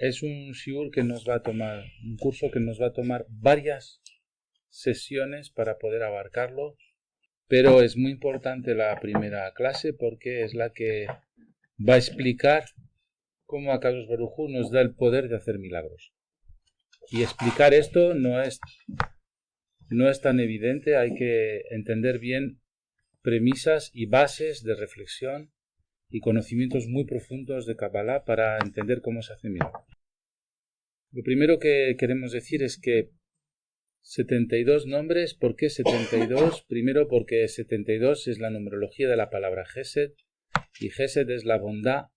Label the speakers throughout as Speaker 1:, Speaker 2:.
Speaker 1: Es un shiur que nos va a tomar, un curso que nos va a tomar varias sesiones para poder abarcarlo, pero es muy importante la primera clase porque es la que va a explicar cómo Akadosh Baruj Hu nos da el poder de hacer milagros. Y explicar esto no es tan evidente, hay que entender bien premisas y bases de reflexión y conocimientos muy profundos de Kabbalah para entender cómo se hace milagros. Lo primero que queremos decir es que 72 nombres. ¿Por qué 72? Primero porque 72 es la numerología de la palabra Gesed, y Gesed es la bondad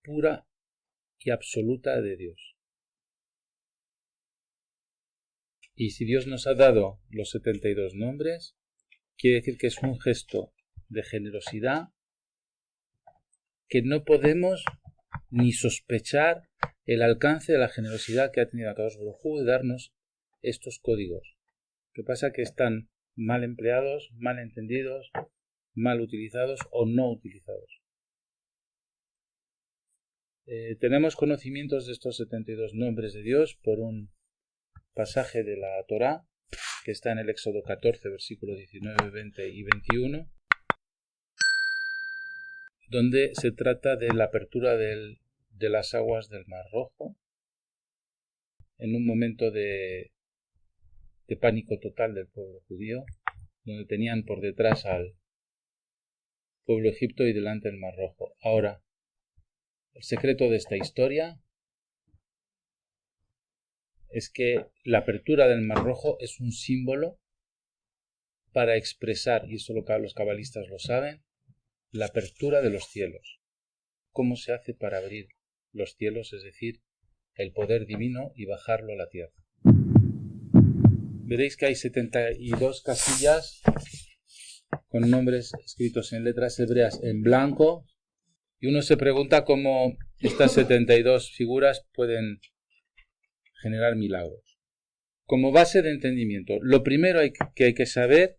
Speaker 1: pura y absoluta de Dios. Y si Dios nos ha dado los 72 nombres, quiere decir que es un gesto de generosidad que no podemos ni sospechar el alcance de la generosidad que ha tenido Akadosh Baruj Hu de darnos estos códigos. ¿Qué pasa? Que están mal empleados, mal entendidos, mal utilizados o no utilizados. Tenemos conocimientos de estos 72 nombres de Dios por un pasaje de la Torá que está en el Éxodo 14, versículos 19, 20 y 21, donde se trata de la apertura de las aguas del Mar Rojo en un momento de pánico total del pueblo judío, donde tenían por detrás al pueblo egipto y delante el Mar Rojo. Ahora, el secreto de esta historia es que la apertura del Mar Rojo es un símbolo para expresar, y eso los cabalistas lo saben, la apertura de los cielos. ¿Cómo se hace para abrir los cielos? Es decir, el poder divino y bajarlo a la tierra. Veréis que hay 72 casillas con nombres escritos en letras hebreas en blanco, y uno se pregunta cómo estas 72 figuras pueden generar milagros. Como base de entendimiento, lo primero que hay que saber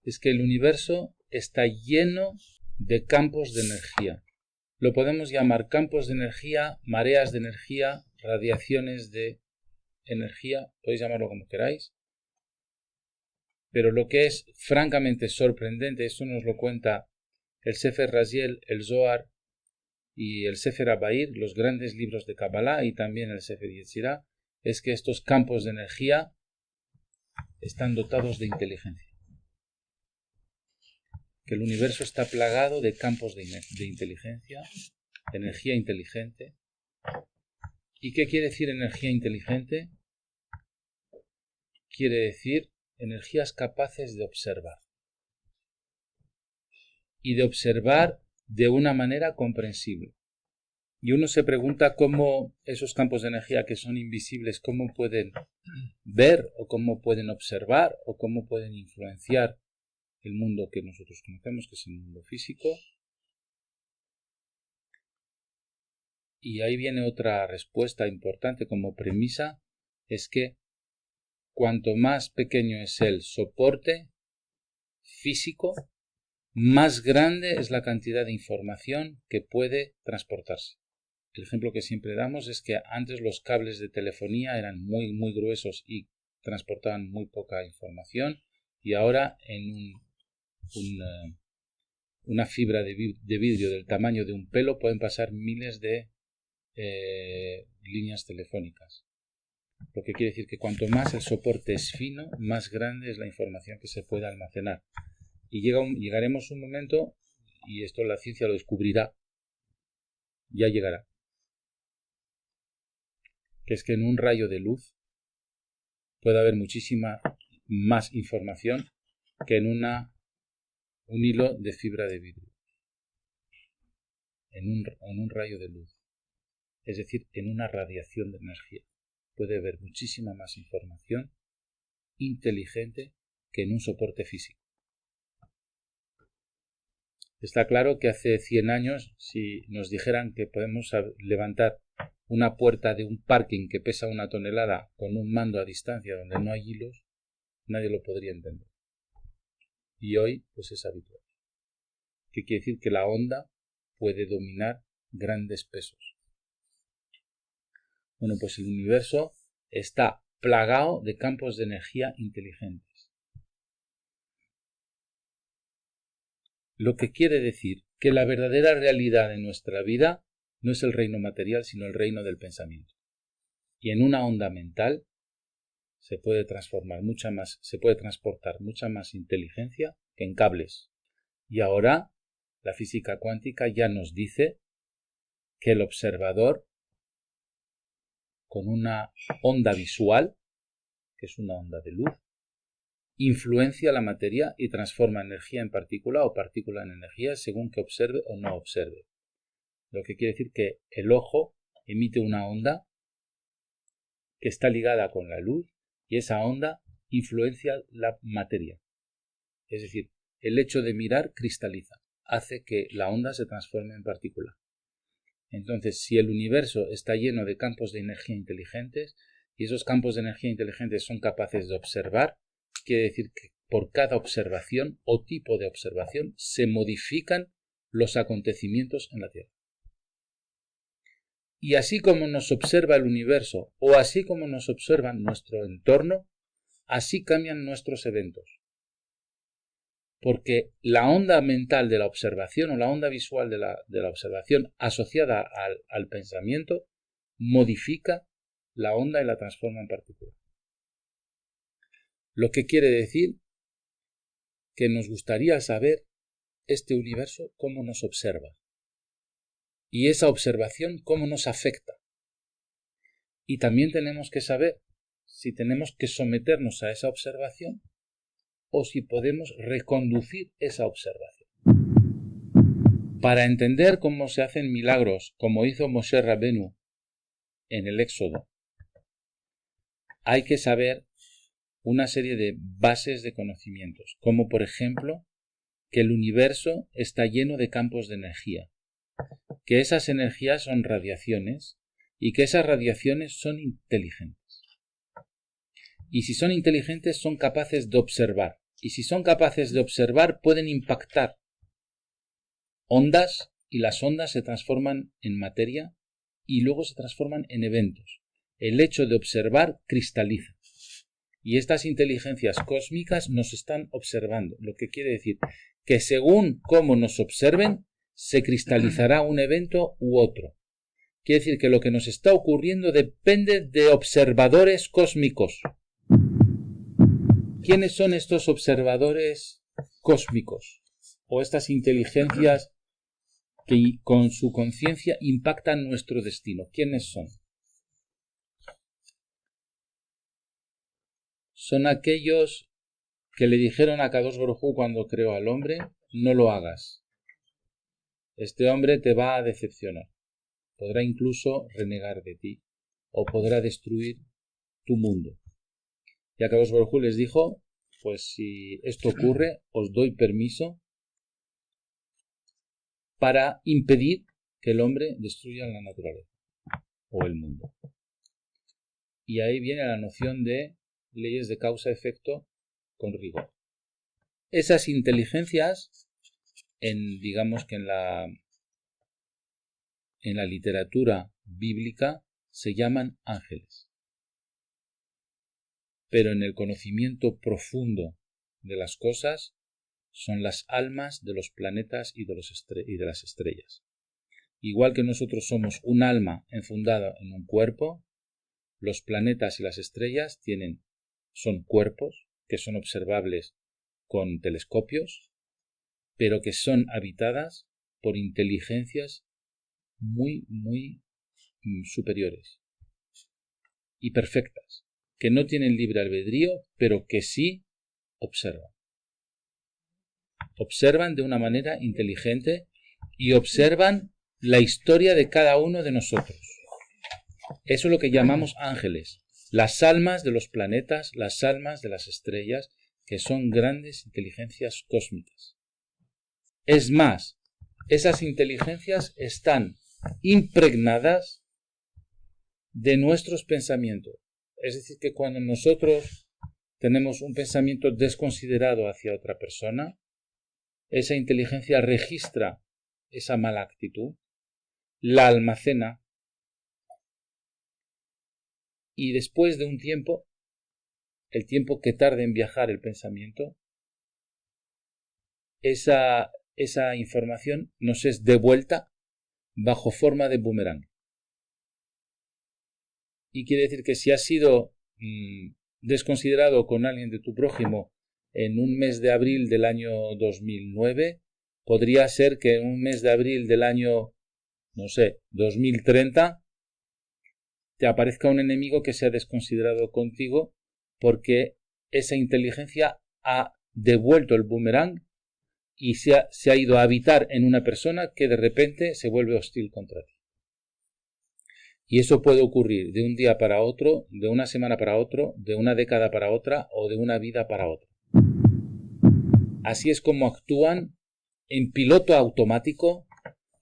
Speaker 1: es que el universo está lleno de campos de energía. Lo podemos llamar campos de energía, mareas de energía, radiaciones de energía, podéis llamarlo como queráis. Pero lo que es francamente sorprendente, esto nos lo cuenta el Sefer Raziel, el Zohar y el Sefer Abair, los grandes libros de Kabbalah, y también el Sefer Yetzirah, es que estos campos de energía están dotados de inteligencia. Que el universo está plagado de campos de inteligencia, de energía inteligente. ¿Y qué quiere decir energía inteligente? Quiere decir energías capaces de observar. Y de observar de una manera comprensible. Y uno se pregunta cómo esos campos de energía que son invisibles, cómo pueden ver o cómo pueden observar o cómo pueden influenciar el mundo que nosotros conocemos, que es el mundo físico. Y ahí viene otra respuesta importante como premisa, es que cuanto más pequeño es el soporte físico, más grande es la cantidad de información que puede transportarse. El ejemplo que siempre damos es que antes los cables de telefonía eran muy, muy gruesos y transportaban muy poca información, y ahora en una fibra de vidrio del tamaño de un pelo pueden pasar miles de líneas telefónicas. Lo que quiere decir que cuanto más el soporte es fino, más grande es la información que se puede almacenar. Y llegaremos un momento, y esto la ciencia lo descubrirá, ya llegará, que es que en un rayo de luz puede haber muchísima más información que en un hilo de fibra de vidrio. En un rayo de luz. Es decir, en una radiación de energía. Puede haber muchísima más información inteligente que en un soporte físico. Está claro que hace 100 años, si nos dijeran que podemos levantar una puerta de un parking que pesa 1 tonelada con un mando a distancia donde no hay hilos, nadie lo podría entender. Y hoy, pues es habitual. ¿Qué quiere decir? Que la onda puede dominar grandes pesos. Bueno, pues el universo está plagado de campos de energía inteligentes. Lo que quiere decir que la verdadera realidad de nuestra vida no es el reino material, sino el reino del pensamiento. Y en una onda mental se puede transportar mucha más inteligencia que en cables. Y ahora la física cuántica ya nos dice que el observador con una onda visual, que es una onda de luz, influencia la materia y transforma energía en partícula o partícula en energía según que observe o no observe. Lo que quiere decir que el ojo emite una onda que está ligada con la luz y esa onda influencia la materia. Es decir, el hecho de mirar cristaliza, hace que la onda se transforme en partícula. Entonces, si el universo está lleno de campos de energía inteligentes y esos campos de energía inteligentes son capaces de observar, quiere decir que por cada observación o tipo de observación se modifican los acontecimientos en la Tierra. Y así como nos observa el universo o así como nos observa nuestro entorno, así cambian nuestros eventos. Porque la onda mental de la observación o la onda visual de la observación asociada al pensamiento modifica la onda y la transforma en partícula. Lo que quiere decir que nos gustaría saber este universo cómo nos observa y esa observación cómo nos afecta. Y también tenemos que saber si tenemos que someternos a esa observación o si podemos reconducir esa observación. Para entender cómo se hacen milagros, como hizo Moshe Rabenu en el Éxodo, hay que saber una serie de bases de conocimientos, como por ejemplo que el universo está lleno de campos de energía, que esas energías son radiaciones y que esas radiaciones son inteligentes. Y si son inteligentes son capaces de observar. Y si son capaces de observar pueden impactar ondas y las ondas se transforman en materia y luego se transforman en eventos. El hecho de observar cristaliza. Y estas inteligencias cósmicas nos están observando, lo que quiere decir que según cómo nos observen, se cristalizará un evento u otro. Quiere decir que lo que nos está ocurriendo depende de observadores cósmicos. ¿Quiénes son estos observadores cósmicos? O estas inteligencias que con su conciencia impactan nuestro destino. ¿Quiénes son? Son aquellos que le dijeron a Kadosh Baruj Hu cuando creó al hombre, no lo hagas. Este hombre te va a decepcionar. Podrá incluso renegar de ti o podrá destruir tu mundo. Y a Kadosh Baruj Hu les dijo, pues si esto ocurre, os doy permiso para impedir que el hombre destruya la naturaleza o el mundo. Y ahí viene la noción de leyes de causa-efecto con rigor. Esas inteligencias, digamos que en la literatura bíblica se llaman ángeles. Pero en el conocimiento profundo de las cosas son las almas de los planetas y de las estrellas. Igual que nosotros somos un alma enfundada en un cuerpo, los planetas y las estrellas son cuerpos que son observables con telescopios, pero que son habitadas por inteligencias muy, muy superiores y perfectas, que no tienen libre albedrío, pero que sí observan. Observan de una manera inteligente y observan la historia de cada uno de nosotros. Eso es lo que llamamos ángeles, las almas de los planetas, las almas de las estrellas, que son grandes inteligencias cósmicas. Es más, esas inteligencias están impregnadas de nuestros pensamientos. Es decir, que cuando nosotros tenemos un pensamiento desconsiderado hacia otra persona, esa inteligencia registra esa mala actitud, la almacena y después de un tiempo, el tiempo que tarde en viajar el pensamiento, esa información nos es devuelta bajo forma de boomerang. Y quiere decir que si has sido desconsiderado con alguien de tu prójimo en un mes de abril del año 2009, podría ser que en un mes de abril del año, no sé, 2030, te aparezca un enemigo que se ha desconsiderado contigo porque esa inteligencia ha devuelto el boomerang y se ha ido a habitar en una persona que de repente se vuelve hostil contra ti. Y eso puede ocurrir de un día para otro, de una semana para otro, de una década para otra o de una vida para otra. Así es como actúan en piloto automático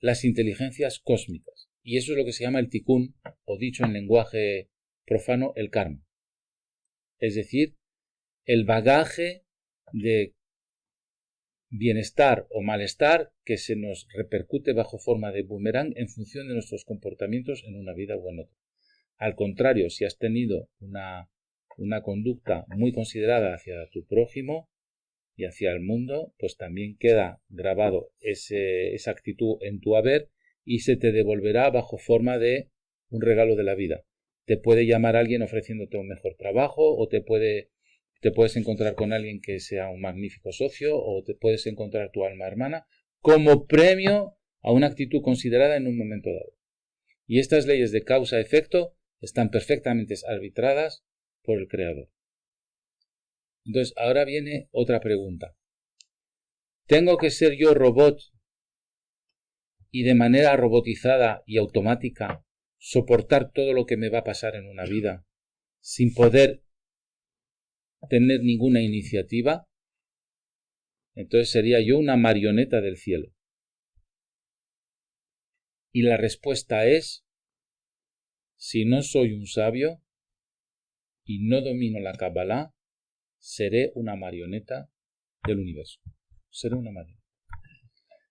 Speaker 1: las inteligencias cósmicas. Y eso es lo que se llama el tikkun, o dicho en lenguaje profano, el karma. Es decir, el bagaje de bienestar o malestar que se nos repercute bajo forma de boomerang en función de nuestros comportamientos en una vida o en otra. Al contrario, si has tenido una conducta muy considerada hacia tu prójimo y hacia el mundo, pues también queda grabado esa actitud en tu haber y se te devolverá bajo forma de un regalo de la vida. Te puede llamar alguien ofreciéndote un mejor trabajo o te puedes encontrar con alguien que sea un magnífico socio o te puedes encontrar tu alma hermana como premio a una actitud considerada en un momento dado. Y estas leyes de causa-efecto están perfectamente arbitradas por el Creador. Entonces, ahora viene otra pregunta. ¿Tengo que ser yo robot y de manera robotizada y automática soportar todo lo que me va a pasar en una vida sin poder tener ninguna iniciativa? Entonces sería yo una marioneta del cielo. Y la respuesta es, si no soy un sabio y no domino la Kabbalah, seré una marioneta del universo. Seré una marioneta.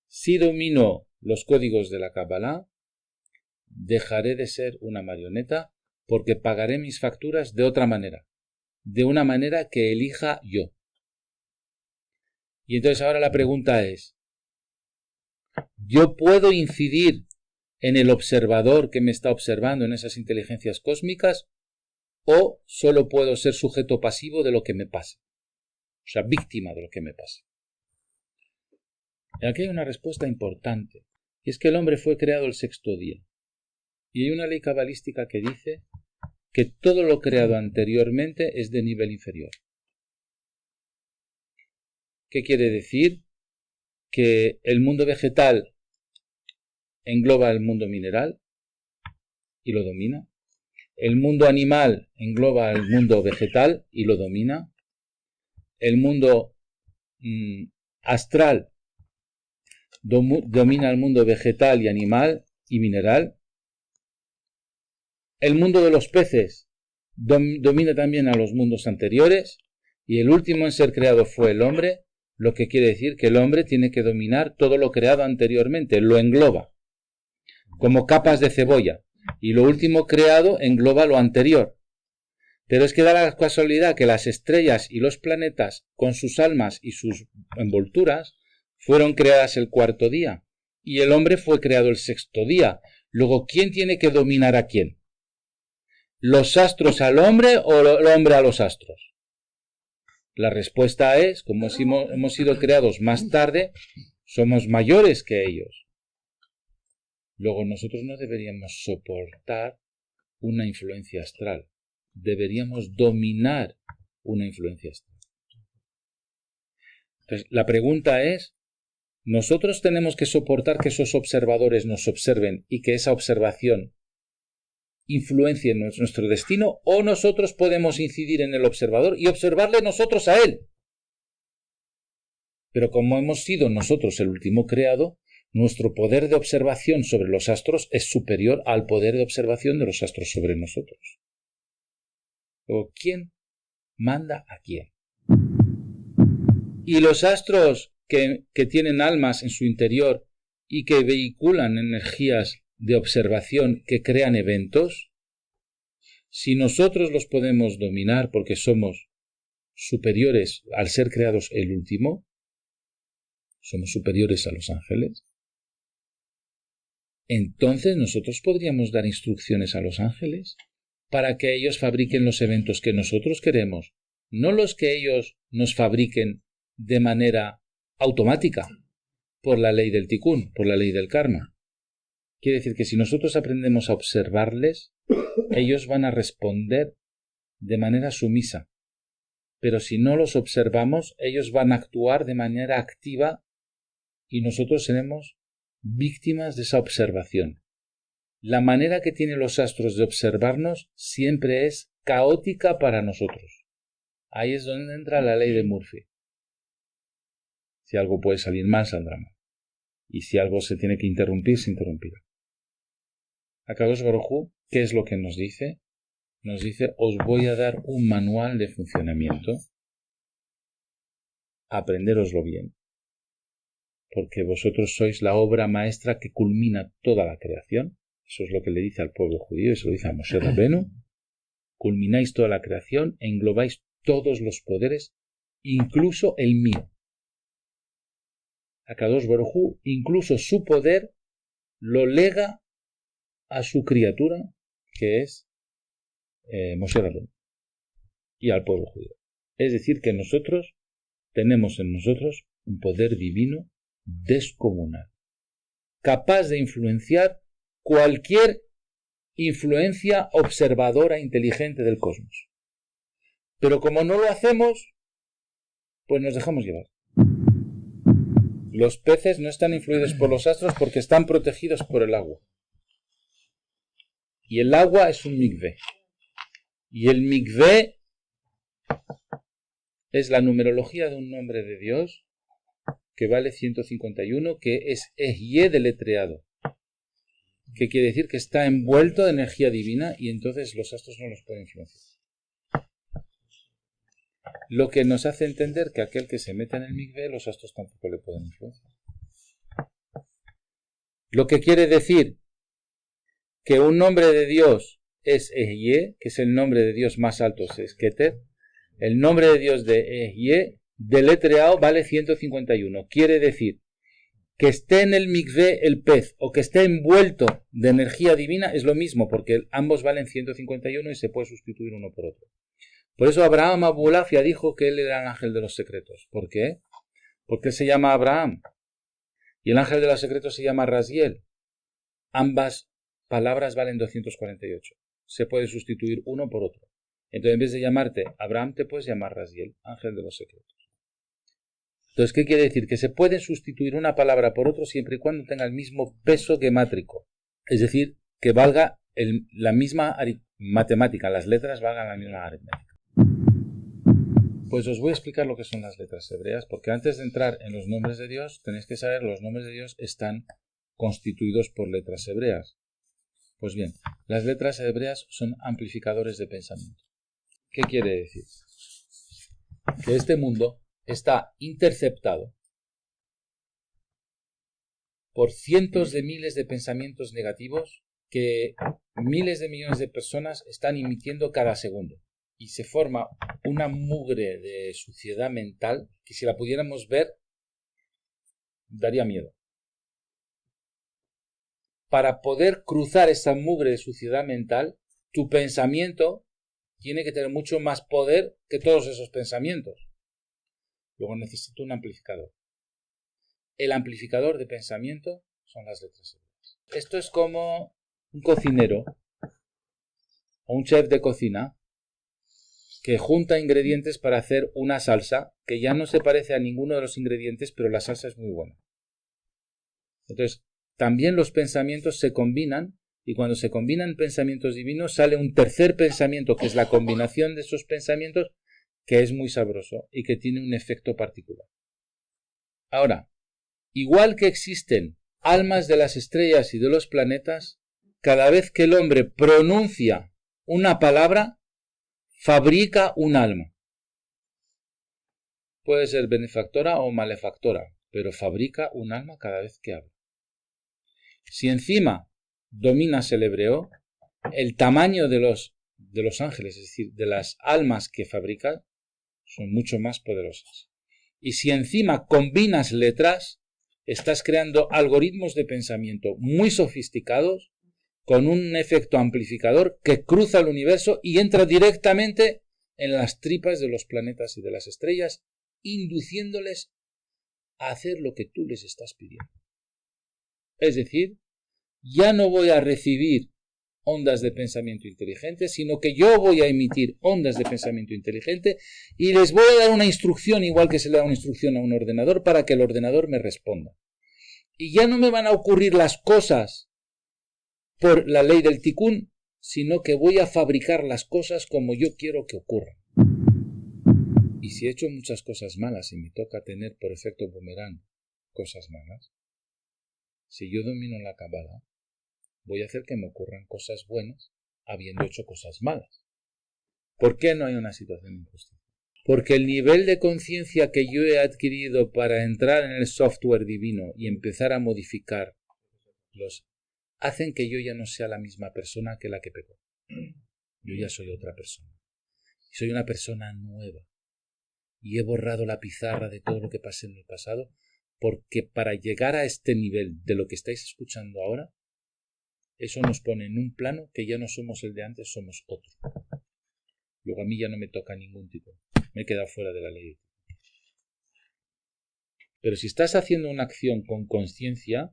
Speaker 1: Si domino los códigos de la Kabbalah, dejaré de ser una marioneta porque pagaré mis facturas de otra manera, de una manera que elija yo. Y entonces ahora la pregunta es, ¿yo puedo incidir en el observador que me está observando, en esas inteligencias cósmicas, o solo puedo ser sujeto pasivo de lo que me pase? O sea, víctima de lo que me pase. Y aquí hay una respuesta importante, y es que el hombre fue creado el sexto día. Y hay una ley cabalística que dice que todo lo creado anteriormente es de nivel inferior. ¿Qué quiere decir? Que el mundo vegetal engloba el mundo mineral y lo domina. El mundo animal engloba el mundo vegetal y lo domina. El mundo astral domina el mundo vegetal y animal y mineral. El mundo de los peces domina también a los mundos anteriores. Y el último en ser creado fue el hombre, lo que quiere decir que el hombre tiene que dominar todo lo creado anteriormente, lo engloba, como capas de cebolla. Y lo último creado engloba lo anterior. Pero es que da la casualidad que las estrellas y los planetas, con sus almas y sus envolturas, fueron creadas el cuarto día. Y el hombre fue creado el sexto día. Luego, ¿quién tiene que dominar a quién? ¿Los astros al hombre o el hombre a los astros? La respuesta es, como hemos sido creados más tarde, somos mayores que ellos. Luego nosotros no deberíamos soportar una influencia astral. Deberíamos dominar una influencia astral. Entonces, la pregunta es, ¿nosotros tenemos que soportar que esos observadores nos observen y que esa observación influencie en nuestro destino, o nosotros podemos incidir en el observador y observarle nosotros a él? Pero como hemos sido nosotros el último creado, nuestro poder de observación sobre los astros es superior al poder de observación de los astros sobre nosotros. Luego, ¿quién manda a quién? Y los astros que tienen almas en su interior y que vehiculan energías de observación que crean eventos, Si nosotros los podemos dominar porque somos superiores al ser creados el último, somos superiores a los ángeles, entonces nosotros podríamos dar instrucciones a los ángeles para que ellos fabriquen los eventos que nosotros queremos, no los que ellos nos fabriquen de manera automática, por la ley del tikkun, por la ley del karma. Quiere decir que si nosotros aprendemos a observarles, ellos van a responder de manera sumisa. Pero si no los observamos, ellos van a actuar de manera activa y nosotros seremos víctimas de esa observación. La manera que tienen los astros de observarnos siempre es caótica para nosotros. Ahí es donde entra la ley de Murphy. Si algo puede salir mal, saldrá mal. Y si algo se tiene que interrumpir, se interrumpirá. Akadosh Baruj Hu, ¿qué es lo que nos dice? Nos dice, os voy a dar un manual de funcionamiento. Aprendéroslo bien. Porque vosotros sois la obra maestra que culmina toda la creación. Eso es lo que le dice al pueblo judío, eso lo dice a Moshe Rabenu. Culmináis toda la creación e englobáis todos los poderes, incluso el mío. Akadosh Baruj Hu, incluso su poder, lo lega a su criatura, que es Moshe Rabenu, y al pueblo judío. Es decir, que nosotros tenemos en nosotros un poder divino descomunal, capaz de influenciar cualquier influencia observadora inteligente del cosmos. Pero como no lo hacemos, pues nos dejamos llevar. Los peces no están influidos por los astros porque están protegidos por el agua. Y el agua es un mikvé. Y el mikvé es la numerología de un nombre de Dios que vale 151, que es Ehyeh deletreado. Que quiere decir que está envuelto de energía divina y entonces los astros no los pueden influenciar. Lo que nos hace entender que aquel que se meta en el mikvé, los astros tampoco le pueden influenciar. Lo que quiere decir que un nombre de Dios es Ehyeh, que es el nombre de Dios más alto, es Keter. El nombre de Dios de Ehyeh, deletreado, vale 151. Quiere decir que esté en el mikvé el pez o que esté envuelto de energía divina es lo mismo, porque ambos valen 151 y se puede sustituir uno por otro. Por eso Abraham Abulafia dijo que él era el ángel de los secretos. ¿Por qué? Porque él se llama Abraham y el ángel de los secretos se llama Raziel. Ambas palabras valen 248. Se puede sustituir uno por otro. Entonces, en vez de llamarte Abraham, te puedes llamar Raziel, ángel de los secretos. Entonces, ¿qué quiere decir? Que se puede sustituir una palabra por otra siempre y cuando tenga el mismo peso gemátrico. Es decir, que valga la misma matemática, las letras valgan la misma aritmética. Pues os voy a explicar lo que son las letras hebreas, porque antes de entrar en los nombres de Dios, tenéis que saber que los nombres de Dios están constituidos por letras hebreas. Pues bien, las letras hebreas son amplificadores de pensamiento. ¿Qué quiere decir? Que este mundo está interceptado por cientos de miles de pensamientos negativos que miles de millones de personas están emitiendo cada segundo. Y se forma una mugre de suciedad mental que si la pudiéramos ver, daría miedo. Para poder cruzar esa mugre de suciedad mental, tu pensamiento tiene que tener mucho más poder que todos esos pensamientos. Luego necesito un amplificador. El amplificador de pensamiento son las letras hebreas. Esto es como un cocinero o un chef de cocina que junta ingredientes para hacer una salsa que ya no se parece a ninguno de los ingredientes, pero la salsa es muy buena. Entonces, también los pensamientos se combinan y cuando se combinan pensamientos divinos sale un tercer pensamiento que es la combinación de esos pensamientos que es muy sabroso y que tiene un efecto particular. Ahora, igual que existen almas de las estrellas y de los planetas, cada vez que el hombre pronuncia una palabra, fabrica un alma. Puede ser benefactora o malefactora, pero fabrica un alma cada vez que habla. Si encima dominas el hebreo, el tamaño de de los ángeles, es decir, de las almas que fabrican, son mucho más poderosas. Y si encima combinas letras, estás creando algoritmos de pensamiento muy sofisticados con un efecto amplificador que cruza el universo y entra directamente en las tripas de los planetas y de las estrellas, induciéndoles a hacer lo que tú les estás pidiendo. Es decir, ya no voy a recibir ondas de pensamiento inteligente, sino que yo voy a emitir ondas de pensamiento inteligente y les voy a dar una instrucción, igual que se le da una instrucción a un ordenador, para que el ordenador me responda. Y ya no me van a ocurrir las cosas por la ley del Tikkun, sino que voy a fabricar las cosas como yo quiero que ocurran. Y si he hecho muchas cosas malas y me toca tener por efecto boomerang cosas malas, si yo domino la Kabbalah, voy a hacer que me ocurran cosas buenas habiendo hecho cosas malas. ¿Por qué no hay una situación de injusticia? Porque el nivel de conciencia que yo he adquirido para entrar en el software divino y empezar a modificar hacen que yo ya no sea la misma persona que la que pecó. Yo ya soy otra persona. Soy una persona nueva. Y he borrado la pizarra de todo lo que pasé en el pasado, porque para llegar a este nivel de lo que estáis escuchando ahora, eso nos pone en un plano que ya no somos el de antes, somos otro. Luego a mí ya no me toca ningún tipo. Me he quedado fuera de la ley. Pero si estás haciendo una acción con conciencia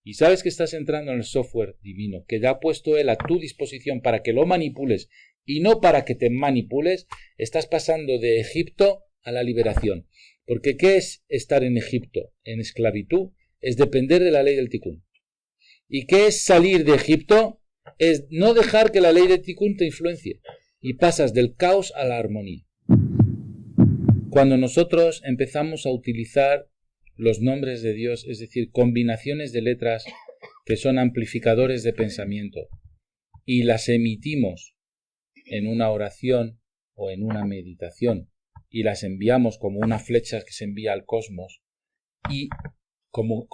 Speaker 1: y sabes que estás entrando en el software divino, que ya ha puesto él a tu disposición para que lo manipules y no para que te manipules, estás pasando de Egipto a la liberación. Porque ¿qué es estar en Egipto? En esclavitud es depender de la ley del Tikkun. ¿Y qué es salir de Egipto? Es no dejar que la ley del Tikkun te influencie. Y pasas del caos a la armonía. Cuando nosotros empezamos a utilizar los nombres de Dios, es decir, combinaciones de letras que son amplificadores de pensamiento, y las emitimos en una oración o en una meditación, y las enviamos como una flecha que se envía al cosmos, y como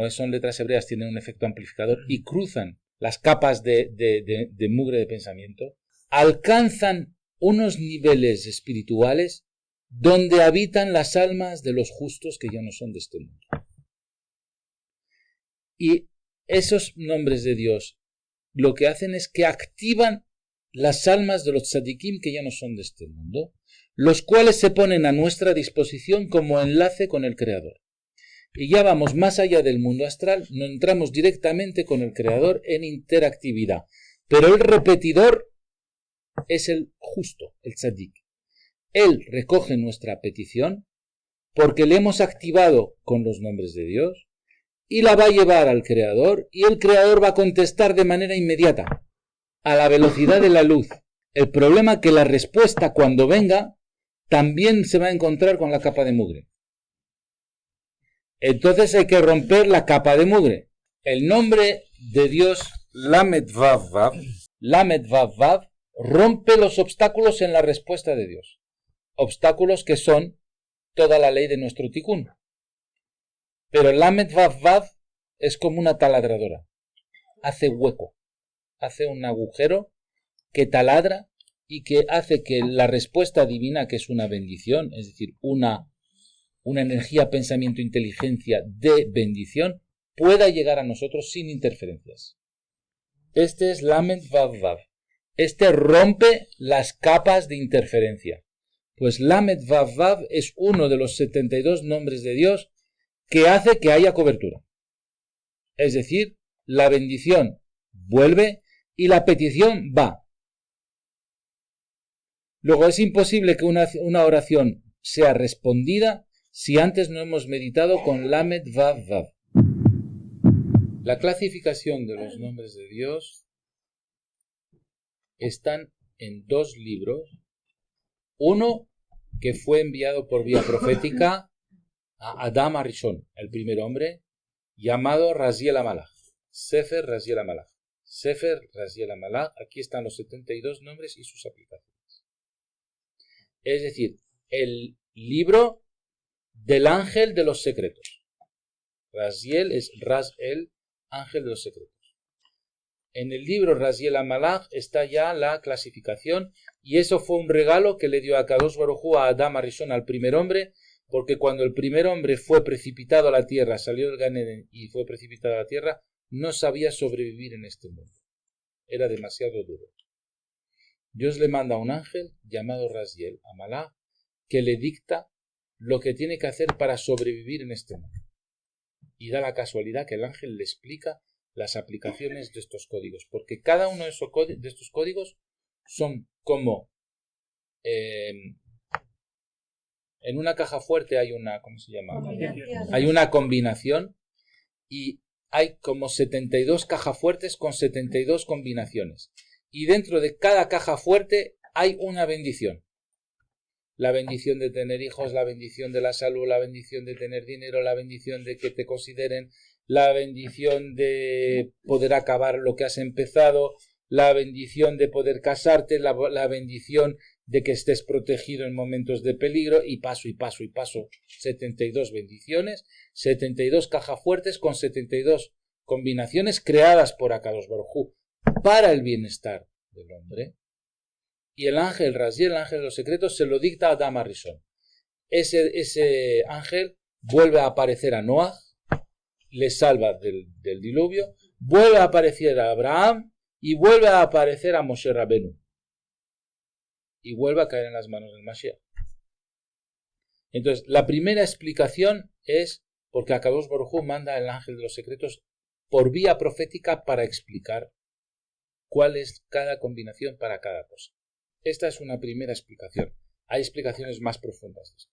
Speaker 1: son letras hebreas, tienen un efecto amplificador y cruzan las capas de mugre de pensamiento, alcanzan unos niveles espirituales donde habitan las almas de los justos que ya no son de este mundo. Y esos nombres de Dios lo que hacen es que activan las almas de los tzadikim que ya no son de este mundo, los cuales se ponen a nuestra disposición como enlace con el Creador. Y ya vamos más allá del mundo astral, no entramos directamente con el Creador en interactividad. Pero el repetidor es el justo, el tzadik. Él recoge nuestra petición porque le hemos activado con los nombres de Dios y la va a llevar al Creador y el Creador va a contestar de manera inmediata, a la velocidad de la luz. El problema es que la respuesta cuando venga también se va a encontrar con la capa de mugre. Entonces hay que romper la capa de mugre. El nombre de Dios, Lamed Vav Vav, rompe los obstáculos en la respuesta de Dios. Obstáculos que son toda la ley de nuestro Tikkun. Pero Lamed Vav Vav es como una taladradora. Hace hueco, hace un agujero que taladra y que hace que la respuesta divina, que es una bendición, es decir, una energía, pensamiento, inteligencia de bendición, pueda llegar a nosotros sin interferencias. Este es Lamed Vav Vav. Este rompe las capas de interferencia. Pues Lamed Vav Vav es uno de los 72 nombres de Dios que hace que haya cobertura. Es decir, la bendición vuelve y la petición va. Luego es imposible que una oración sea respondida si antes no hemos meditado con Lamed Vav Vav. La clasificación de los nombres de Dios están en 2 libros. Uno que fue enviado por vía profética a Adam Arishon, el primer hombre, llamado Raziel HaMalach. Sefer Raziel HaMalach. Sefer Raziel HaMalach, aquí están los 72 nombres y sus aplicaciones. Es decir, el libro del ángel de los secretos. Raziel es Raz-El, ángel de los secretos. En el libro Raziel HaMalach está ya la clasificación, y eso fue un regalo que le dio a Kadosh Baruj Hu a Adam Arishon, al primer hombre, porque cuando el primer hombre fue precipitado a la tierra, salió del Gan Eden y fue precipitado a la tierra, no sabía sobrevivir en este mundo. Era demasiado duro. Dios le manda a un ángel llamado Raziel HaMalach que le dicta lo que tiene que hacer para sobrevivir en este mundo. Y da la casualidad que el ángel le explica las aplicaciones de estos códigos, porque cada uno de estos códigos son como en una caja fuerte hay una, ¿cómo se llama? Hay una combinación, y hay como 72 cajas fuertes con 72 combinaciones, y dentro de cada caja fuerte hay una bendición. La bendición de tener hijos, la bendición de la salud, la bendición de tener dinero, la bendición de que te consideren, la bendición de poder acabar lo que has empezado, la bendición de poder casarte, la bendición de que estés protegido en momentos de peligro, y paso, 72 bendiciones, 72 cajas fuertes con 72 combinaciones creadas por Akadosh Baruj Hu para el bienestar del hombre. Y el ángel Raziel, el ángel de los secretos, se lo dicta a Adam Arishon. Ese ángel vuelve a aparecer a Noah, le salva del diluvio, vuelve a aparecer a Abraham y vuelve a aparecer a Moshe Rabenu. Y vuelve a caer en las manos del Mashiach. Entonces, la primera explicación es porque Akadosh Baruj Hu manda al ángel de los secretos por vía profética para explicar cuál es cada combinación para cada cosa. Esta es una primera explicación. Hay explicaciones más profundas de esto.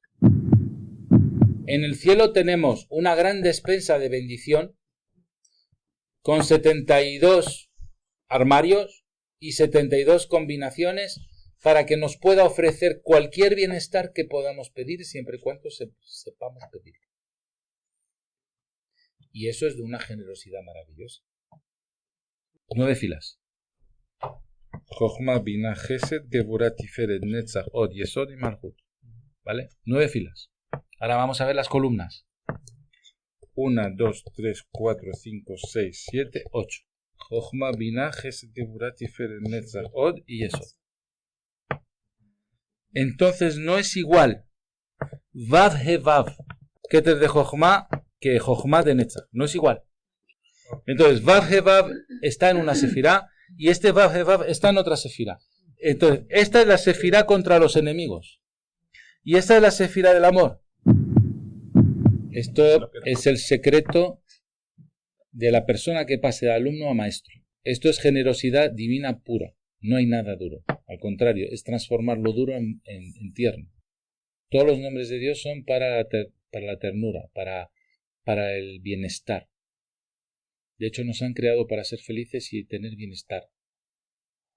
Speaker 1: En el cielo tenemos una gran despensa de bendición con 72 armarios y 72 combinaciones para que nos pueda ofrecer cualquier bienestar que podamos pedir, siempre y cuando sepamos pedir. Y eso es de una generosidad maravillosa. 9 filas. Jochma, Bina, Gesed, Geburah, Tiferet, Netzach, Od, Yesod y Malhut. ¿Vale? 9 filas. Ahora vamos a ver las columnas. 1, 2, 3, 4, 5, 6, 7, 8. Jochma, Bina, Gesed, Geburah, Tiferet, Netzach, Od y Yesod. Entonces no es igual Vav he Vav, Keter de Jochma, que Jochma de Netzach. No es igual. Entonces Vav he Vav está en una sefirá y este Vav he Vav está en otra sefirá. Entonces esta es la sefirá contra los enemigos y esta es la sefirá del amor. Esto es el secreto de la persona que pase de alumno a maestro. Esto es generosidad divina pura. No hay nada duro. Al contrario, es transformar lo duro en tierno. Todos los nombres de Dios son para la ternura, para el bienestar. De hecho, nos han creado para ser felices y tener bienestar.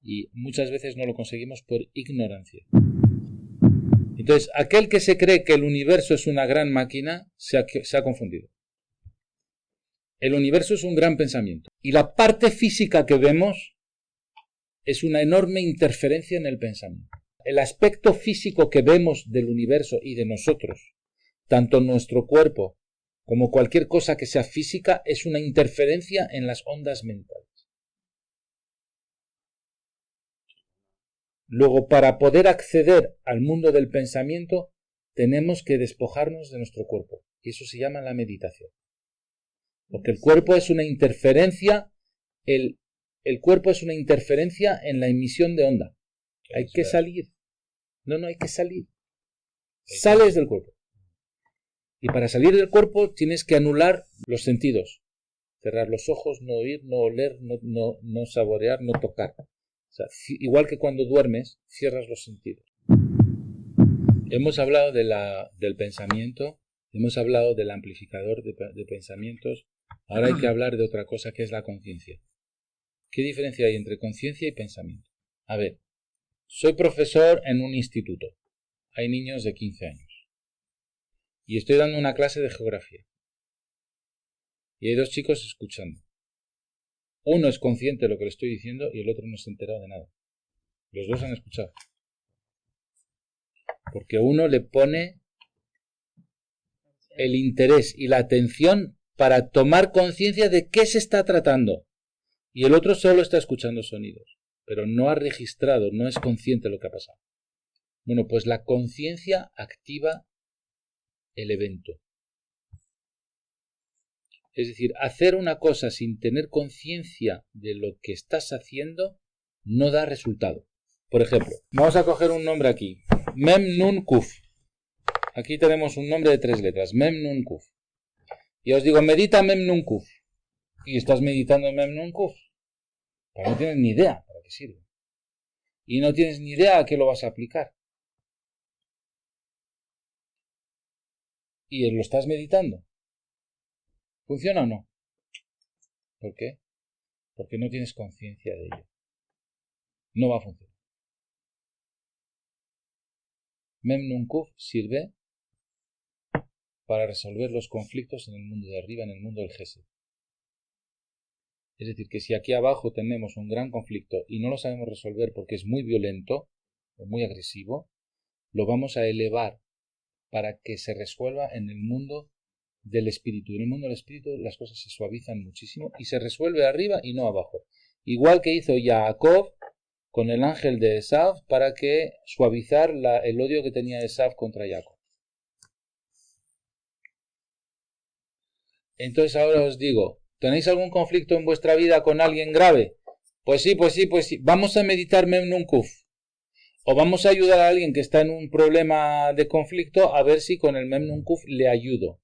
Speaker 1: Y muchas veces no lo conseguimos por ignorancia. Entonces, aquel que se cree que el universo es una gran máquina, se ha confundido. El universo es un gran pensamiento. Y la parte física que vemos es una enorme interferencia en el pensamiento. El aspecto físico que vemos del universo y de nosotros, tanto nuestro cuerpo como cualquier cosa que sea física, es una interferencia en las ondas mentales. Luego, para poder acceder al mundo del pensamiento, tenemos que despojarnos de nuestro cuerpo. Y eso se llama la meditación. Porque el cuerpo es una interferencia, el cuerpo es una interferencia en la emisión de onda. Hay que salir. No hay que salir. Sales del cuerpo. Y para salir del cuerpo tienes que anular los sentidos. Cerrar los ojos, no oír, no oler, no saborear, no tocar. O sea, igual que cuando duermes, cierras los sentidos. Hemos hablado del pensamiento, hemos hablado del amplificador de pensamientos. Ahora hay que hablar de otra cosa que es la conciencia. ¿Qué diferencia hay entre conciencia y pensamiento? A ver, soy profesor en un instituto. Hay niños de 15 años. Y estoy dando una clase de geografía. Y hay 2 chicos escuchando. Uno es consciente de lo que le estoy diciendo y el otro no se ha enterado de nada. Los 2 han escuchado. Porque uno le pone el interés y la atención para tomar conciencia de qué se está tratando. Y el otro solo está escuchando sonidos, pero no ha registrado, no es consciente de lo que ha pasado. Bueno, pues la conciencia activa el evento. Es decir, hacer una cosa sin tener conciencia de lo que estás haciendo no da resultado. Por ejemplo, vamos a coger un nombre aquí. Mem Nun Kuf. Aquí tenemos un nombre de 3 letras. Mem Nun Kuf. Y os digo, medita Mem Nun Kuf. Y estás meditando Mem Nun Kuf. Pero no tienes ni idea para qué sirve. Y no tienes ni idea a qué lo vas a aplicar. Y lo estás meditando. ¿Funciona o no? ¿Por qué? Porque no tienes conciencia de ello. No va a funcionar. Mem Nun Kuf sirve para resolver los conflictos en el mundo de arriba, en el mundo del Gesed. Es decir, que si aquí abajo tenemos un gran conflicto y no lo sabemos resolver porque es muy violento o muy agresivo, lo vamos a elevar para que se resuelva en el mundo del espíritu. En el mundo del espíritu las cosas se suavizan muchísimo y se resuelve arriba y no abajo. Igual que hizo Jacob con el ángel de Esav para que suavizar el odio que tenía Esav contra Jacob. Entonces ahora os digo, ¿tenéis algún conflicto en vuestra vida con alguien grave? Pues sí. Vamos a meditar Mem Nun Kuf. O vamos a ayudar a alguien que está en un problema de conflicto a ver si con el Mem Nun Kuf le ayudo.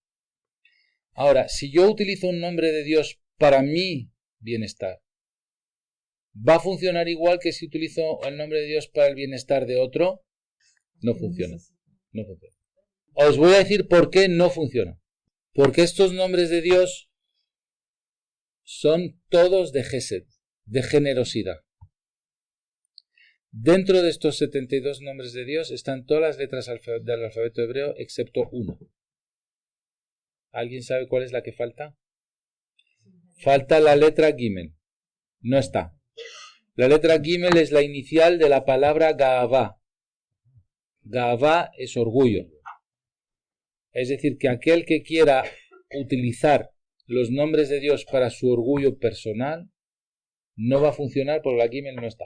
Speaker 1: Ahora, si yo utilizo un nombre de Dios para mi bienestar, ¿va a funcionar igual que si utilizo el nombre de Dios para el bienestar de otro? No funciona. No funciona. Os voy a decir por qué no funciona. Porque estos nombres de Dios son todos de Gesed, de generosidad. Dentro de estos 72 nombres de Dios están todas las letras del alfabeto hebreo excepto uno. ¿Alguien sabe cuál es la que falta? Falta la letra Gimel. No está. La letra Gimel es la inicial de la palabra Gaavá. Gaavá es orgullo. Es decir, que aquel que quiera utilizar los nombres de Dios para su orgullo personal no va a funcionar porque la Gimel no está.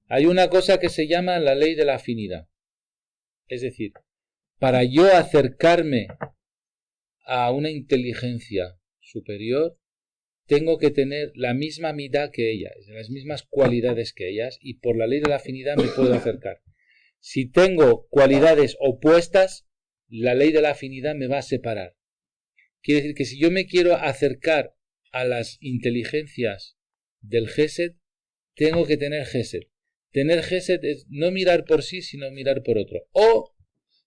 Speaker 1: Hay una cosa que se llama la ley de la afinidad. Es decir, para yo acercarme a una inteligencia superior, tengo que tener la misma midá que ellas, las mismas cualidades que ellas, y por la ley de la afinidad me puedo acercar. Si tengo cualidades opuestas, la ley de la afinidad me va a separar. Quiere decir que si yo me quiero acercar a las inteligencias del Gesed, tengo que tener Gesed. Tener Gesed es no mirar por sí, sino mirar por otro. O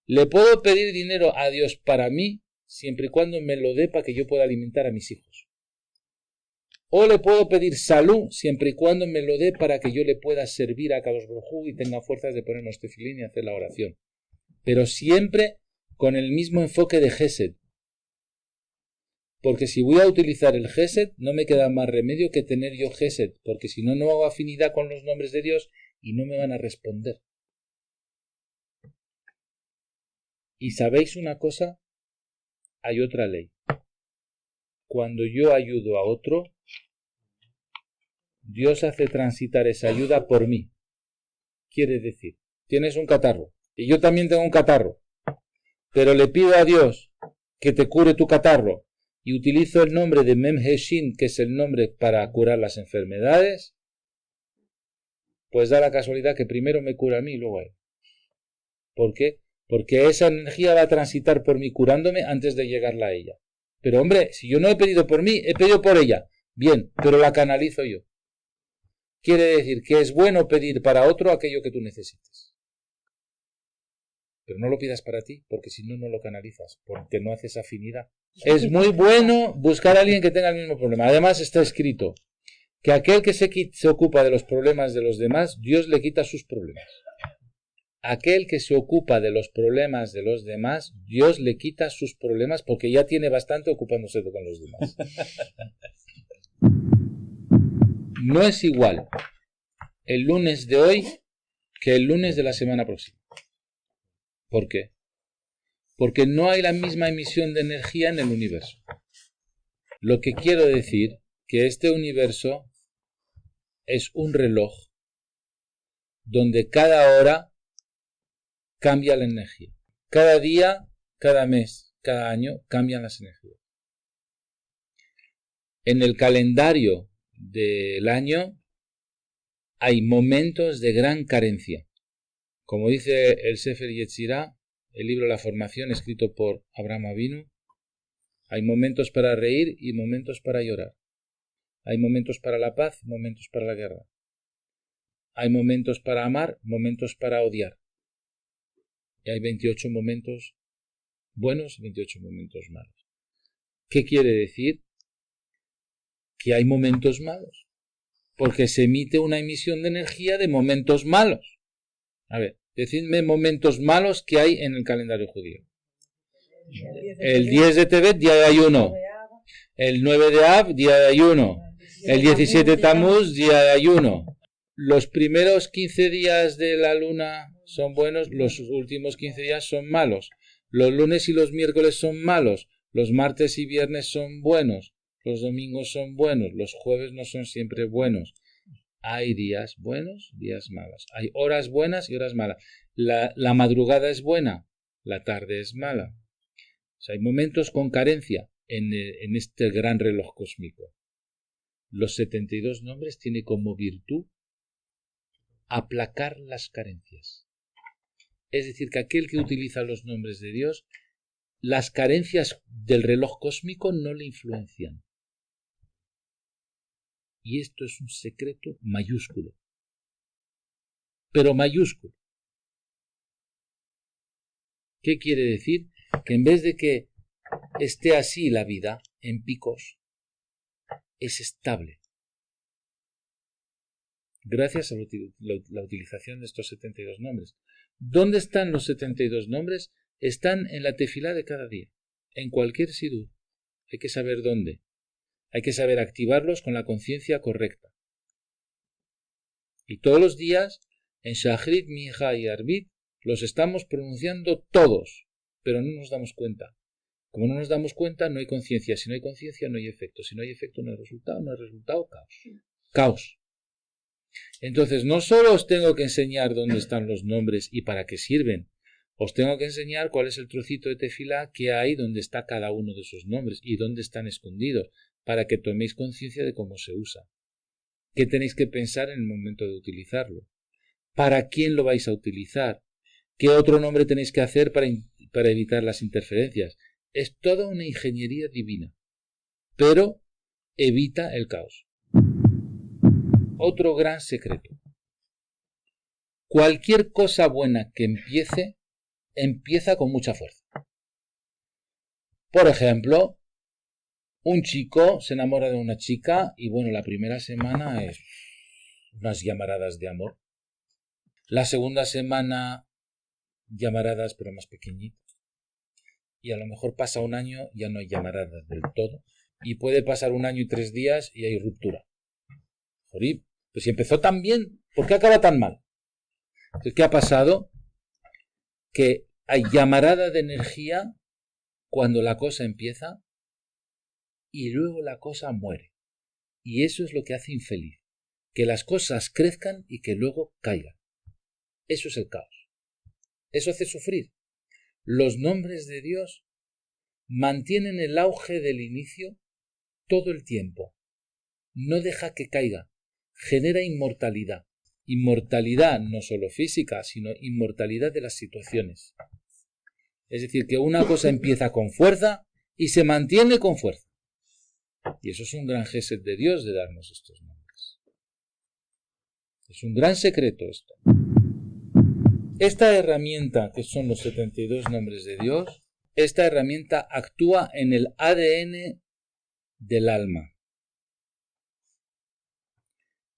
Speaker 1: le puedo pedir dinero a Dios para mí, siempre y cuando me lo dé para que yo pueda alimentar a mis hijos. O le puedo pedir salud, siempre y cuando me lo dé para que yo le pueda servir a Kadosh Baruj Hu y tenga fuerzas de ponernos tefilín y hacer la oración. Pero siempre con el mismo enfoque de Gesed. Porque si voy a utilizar el Gesed, no me queda más remedio que tener yo Gesed, porque si no, no hago afinidad con los nombres de Dios y no me van a responder. Y sabéis una cosa, hay otra ley. Cuando yo ayudo a otro, Dios hace transitar esa ayuda por mí. Quiere decir, tienes un catarro, y yo también tengo un catarro, pero le pido a Dios que te cure tu catarro, y utilizo el nombre de Mem Heshin, que es el nombre para curar las enfermedades, pues da la casualidad que primero me cura a mí y luego a él. ¿Por qué? Porque esa energía va a transitar por mí curándome antes de llegarla a ella. Pero hombre, si yo no he pedido por mí, he pedido por ella. Bien, pero la canalizo yo. Quiere decir que es bueno pedir para otro aquello que tú necesites. Pero no lo pidas para ti, porque si no, no lo canalizas, porque no haces afinidad. Es muy bueno buscar a alguien que tenga el mismo problema. Además está escrito que aquel que se ocupa de los problemas de los demás, Dios le quita sus problemas. Aquel que se ocupa de los problemas de los demás, Dios le quita sus problemas porque ya tiene bastante ocupándose con los demás. No es igual el lunes de hoy que el lunes de la semana próxima. ¿Por qué? Porque no hay la misma emisión de energía en el universo. Lo que quiero decir que este universo es un reloj donde cada hora cambia la energía. Cada día, cada mes, cada año cambian las energías. En el calendario del año hay momentos de gran carencia. Como dice el Sefer Yetzirah, el libro La Formación, escrito por Abraham Avinu, hay momentos para reír y momentos para llorar. Hay momentos para la paz, momentos para la guerra. Hay momentos para amar, momentos para odiar. Y hay 28 momentos buenos y 28 momentos malos. ¿Qué quiere decir? Que hay momentos malos. Porque se emite una emisión de energía de momentos malos. A ver, decidme momentos malos que hay en el calendario judío. El 10 de Tebet, día de ayuno. El 9 de Av, día de ayuno. El 17 de Tamuz, día de ayuno. Los primeros 15 días de la luna son buenos, los últimos 15 días son malos. Los lunes y los miércoles son malos, los martes y viernes son buenos, los domingos son buenos, los jueves no son siempre buenos. Hay días buenos, días malos. Hay horas buenas y horas malas. La madrugada es buena, la tarde es mala. O sea, hay momentos con carencia en este gran reloj cósmico. Los 72 nombres tienen como virtud aplacar las carencias. Es decir, que aquel que utiliza los nombres de Dios, las carencias del reloj cósmico no le influencian. Y esto es un secreto mayúsculo. Pero mayúsculo. ¿Qué quiere decir? Que en vez de que esté así la vida, en picos, es estable. Gracias a la utilización de estos 72 nombres. ¿Dónde están los 72 nombres? Están en la tefilá de cada día, en cualquier sidur. Hay que saber dónde. Hay que saber activarlos con la conciencia correcta. Y todos los días, en Shachrit, Minja y Arbit, los estamos pronunciando todos, pero no nos damos cuenta. Como no nos damos cuenta, no hay conciencia. Si no hay conciencia, no hay efecto. Si no hay efecto, no hay resultado. No hay resultado, caos. Caos. Entonces, no solo os tengo que enseñar dónde están los nombres y para qué sirven, os tengo que enseñar cuál es el trocito de tefilá que hay donde está cada uno de esos nombres y dónde están escondidos, para que toméis conciencia de cómo se usa. ¿Qué tenéis que pensar en el momento de utilizarlo? ¿Para quién lo vais a utilizar? ¿Qué otro nombre tenéis que hacer para evitar las interferencias? Es toda una ingeniería divina, pero evita el caos. Otro gran secreto. Cualquier cosa buena que empieza con mucha fuerza. Por ejemplo, un chico se enamora de una chica y bueno, la primera semana es unas llamaradas de amor. La segunda semana, llamaradas pero más pequeñitas. Y a lo mejor pasa un año, ya no hay llamaradas del todo. Y puede pasar un año y 3 días y hay ruptura. Joder, pues si empezó tan bien, ¿por qué acaba tan mal? Entonces, ¿qué ha pasado? Que hay llamarada de energía cuando la cosa empieza y luego la cosa muere. Y eso es lo que hace infeliz. Que las cosas crezcan y que luego caigan. Eso es el caos. Eso hace sufrir. Los nombres de Dios mantienen el auge del inicio todo el tiempo. No deja que caiga. Genera inmortalidad. Inmortalidad no solo física, sino inmortalidad de las situaciones. Es decir, que una cosa empieza con fuerza y se mantiene con fuerza. Y eso es un gran gesed de Dios de darnos estos nombres. Es un gran secreto esto. Esta herramienta, que son los 72 nombres de Dios, esta herramienta actúa en el ADN del alma.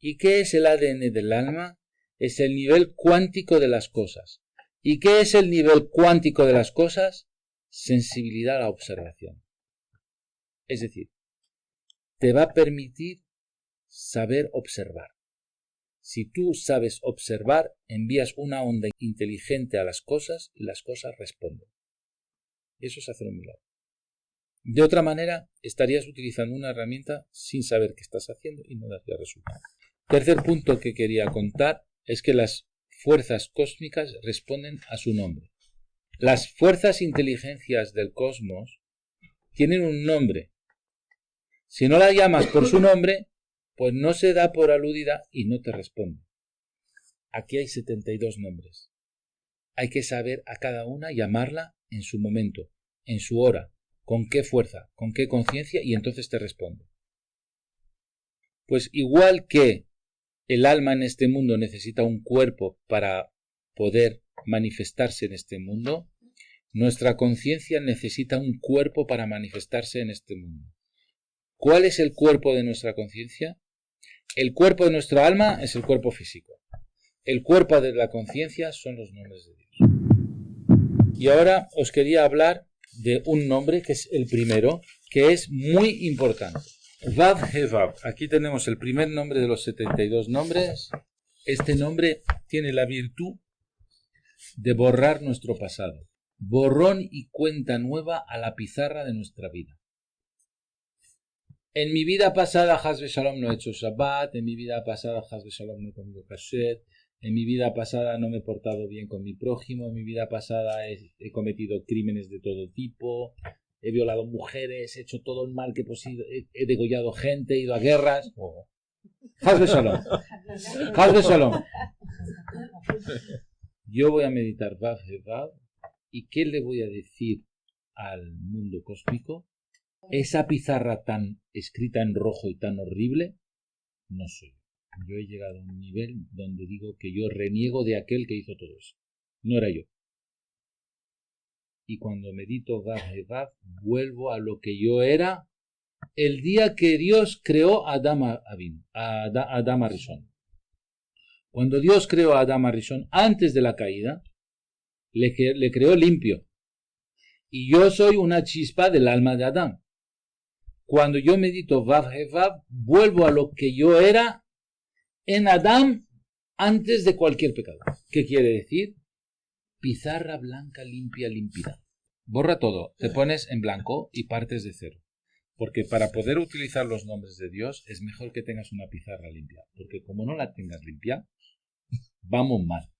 Speaker 1: ¿Y qué es el ADN del alma? Es el nivel cuántico de las cosas. ¿Y qué es el nivel cuántico de las cosas? Sensibilidad a la observación. Es decir, te va a permitir saber observar. Si tú sabes observar, envías una onda inteligente a las cosas y las cosas responden. Eso es hacer un milagro. De otra manera, estarías utilizando una herramienta sin saber qué estás haciendo y no daría resultado. Tercer punto que quería contar es que las fuerzas cósmicas responden a su nombre. Las fuerzas inteligencias del cosmos tienen un nombre. Si no la llamas por su nombre, pues no se da por aludida y no te responde. Aquí hay 72 nombres. Hay que saber a cada una llamarla en su momento, en su hora, con qué fuerza, con qué conciencia, y entonces te responde. Pues igual que el alma en este mundo necesita un cuerpo para poder manifestarse en este mundo, nuestra conciencia necesita un cuerpo para manifestarse en este mundo. ¿Cuál es el cuerpo de nuestra conciencia? El cuerpo de nuestra alma es el cuerpo físico. El cuerpo de la conciencia son los nombres de Dios. Y ahora os quería hablar de un nombre que es el primero, que es muy importante. Vav He Vav. Aquí tenemos el primer nombre de los 72 nombres. Este nombre tiene la virtud de borrar nuestro pasado. Borrón y cuenta nueva a la pizarra de nuestra vida. En mi vida pasada, Haz Shalom, no he hecho Shabbat. En mi vida pasada, Haz Shalom, no he comido kasher. En mi vida pasada no me he portado bien con mi prójimo. En mi vida pasada he cometido crímenes de todo tipo. He violado mujeres, he hecho todo el mal que he posible. He degollado gente, he ido a guerras. Haz Shalom. Haz Shalom. Yo voy a meditar Vav He Vav. ¿Y qué le voy a decir al mundo cósmico? Esa pizarra tan escrita en rojo y tan horrible, no soy. Yo he llegado a un nivel donde digo que yo reniego de aquel que hizo todo eso. No era yo. Y cuando medito Vav He Vav, vuelvo a lo que yo era el día que Dios creó a Adam Arishon. Cuando Dios creó a Adam Arishon, antes de la caída, le creó limpio. Y yo soy una chispa del alma de Adán. Cuando yo medito Vav He Vav, vuelvo a lo que yo era en Adán antes de cualquier pecado. ¿Qué quiere decir? Pizarra blanca, limpia, límpida. Borra todo, te pones en blanco y partes de cero. Porque para poder utilizar los nombres de Dios es mejor que tengas una pizarra limpia. Porque como no la tengas limpia, vamos mal.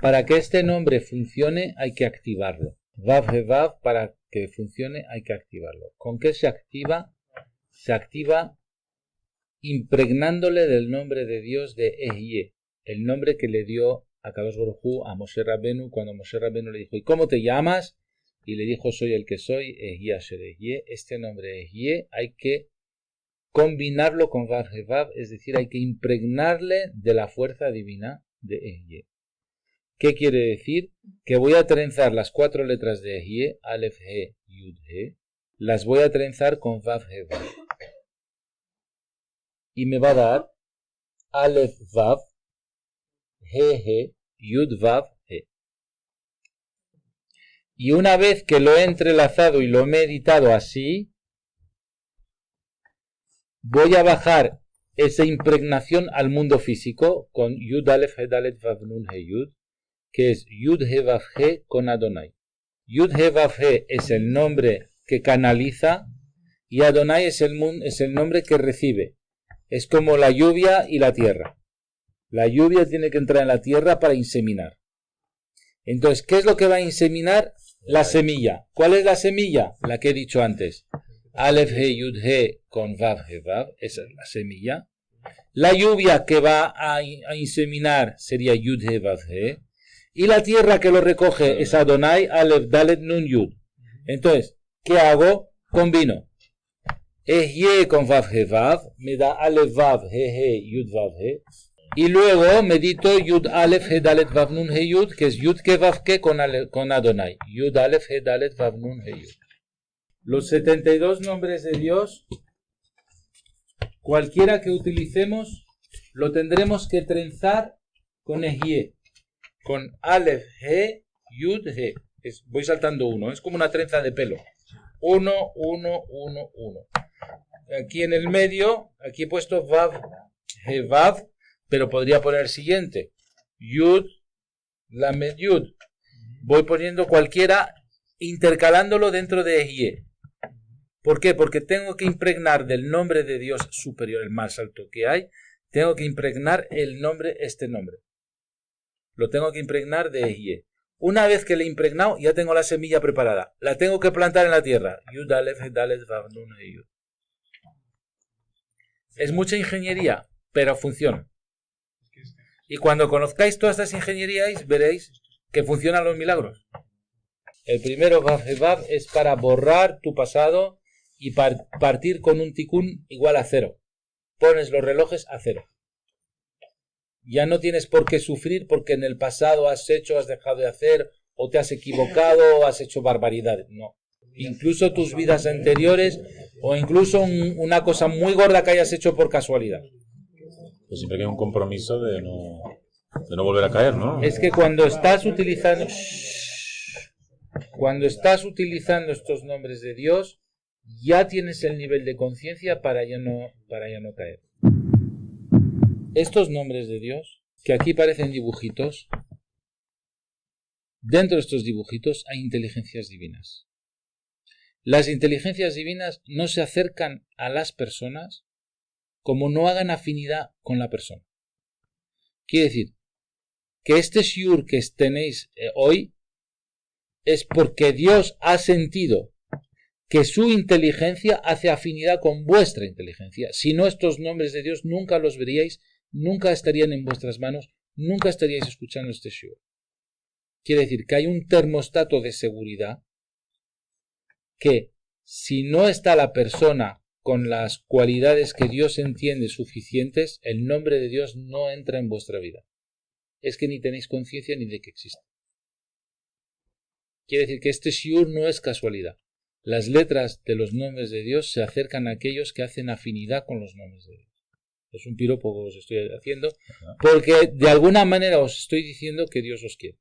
Speaker 1: Para que este nombre funcione hay que activarlo. Vav He Vav, para que funcione hay que activarlo. ¿Con qué se activa? Se activa impregnándole del nombre de Dios de Ehyeh, el nombre que le dio a Kadosh Baruj Hu a Moshe Rabenu cuando Moshe Rabenu le dijo, ¿y cómo te llamas? Y le dijo, soy el que soy, Ehyeh Asher Ehyeh. Este nombre Ehyeh hay que combinarlo con Vav He Vav, es decir, hay que impregnarle de la fuerza divina de Ehyeh. ¿Qué quiere decir? Que voy a trenzar las 4 letras de Ehyeh, Aleph, He, Yud, He, las voy a trenzar con Vav He Vav. Y me va a dar Aleph Vav, He, Yud Vav, He. Y una vez que lo he entrelazado y lo he meditado así, voy a bajar esa impregnación al mundo físico con Yud Aleph He Dalet Vav Nun He Yud, que es Yud He Vav He con Adonai. Yud He Vav He es el nombre que canaliza y Adonai es el nombre que recibe. Es como la lluvia y la tierra. La lluvia tiene que entrar en la tierra para inseminar. Entonces, ¿qué es lo que va a inseminar? La semilla. ¿Cuál es la semilla? La que he dicho antes. Aleph He Yud He con Vav He Vav. Esa es la semilla. La lluvia que va a inseminar sería Yud He Vav He. Y la tierra que lo recoge es Adonai, Aleph, Dalet, Nun, Yud. Entonces, ¿qué hago? Combino. Ehyeh con Vav He Vav, me da Aleph Vav, He, Yud Vav He. Y luego medito Yud Aleph, He, Dalet, Vav, Nun, He, Yud, que es Yud Ke Vav Ke con Adonai. Yud Aleph, He, Dalet, Vav, Nun, He, Yud. Los 72 nombres de Dios, cualquiera que utilicemos, lo tendremos que trenzar con Ehyeh. Con Aleph, He, Yud, He. Voy saltando uno, es como una trenza de pelo. 1, 1, 1, 1. Aquí en el medio, aquí he puesto Vav, He, Vav, pero podría poner el siguiente. Yud, Lamed, Yud. Voy poniendo cualquiera, intercalándolo dentro de Ehyeh. ¿Por qué? Porque tengo que impregnar del nombre de Dios superior, el más alto que hay, tengo que impregnar este nombre. Lo tengo que impregnar de Ehyeh. Una vez que le he impregnado, ya tengo la semilla preparada. La tengo que plantar en la tierra. Yud Aleph Het Dalet Vav Nun He Yud. Es mucha ingeniería, pero funciona. Y cuando conozcáis todas estas ingenierías, veréis que funcionan los milagros. El primero, Vav He Vav, es para borrar tu pasado y partir con un tikkun igual a 0. Pones los relojes a 0. Ya no tienes por qué sufrir porque en el pasado has dejado de hacer, o te has equivocado, o has hecho barbaridades. No. Incluso tus vidas anteriores, o incluso una cosa muy gorda que hayas hecho por casualidad.
Speaker 2: Pues siempre que hay un compromiso de no volver a caer, ¿no?
Speaker 1: Es que cuando estás utilizando estos nombres de Dios, ya tienes el nivel de conciencia para ya no caer. Estos nombres de Dios, que aquí parecen dibujitos, dentro de estos dibujitos hay inteligencias divinas. Las inteligencias divinas no se acercan a las personas como no hagan afinidad con la persona. Quiere decir que este shiur que tenéis hoy es porque Dios ha sentido que su inteligencia hace afinidad con vuestra inteligencia. Si no, estos nombres de Dios nunca los veríais, nunca estarían en vuestras manos, nunca estaríais escuchando este shiur. Quiere decir que hay un termostato de seguridad que si no está la persona con las cualidades que Dios entiende suficientes, el nombre de Dios no entra en vuestra vida. Es que ni tenéis conciencia ni de que existe. Quiere decir que este shiur no es casualidad. Las letras de los nombres de Dios se acercan a aquellos que hacen afinidad con los nombres de Dios. Es un piropo que os estoy haciendo, porque de alguna manera os estoy diciendo que Dios os quiere.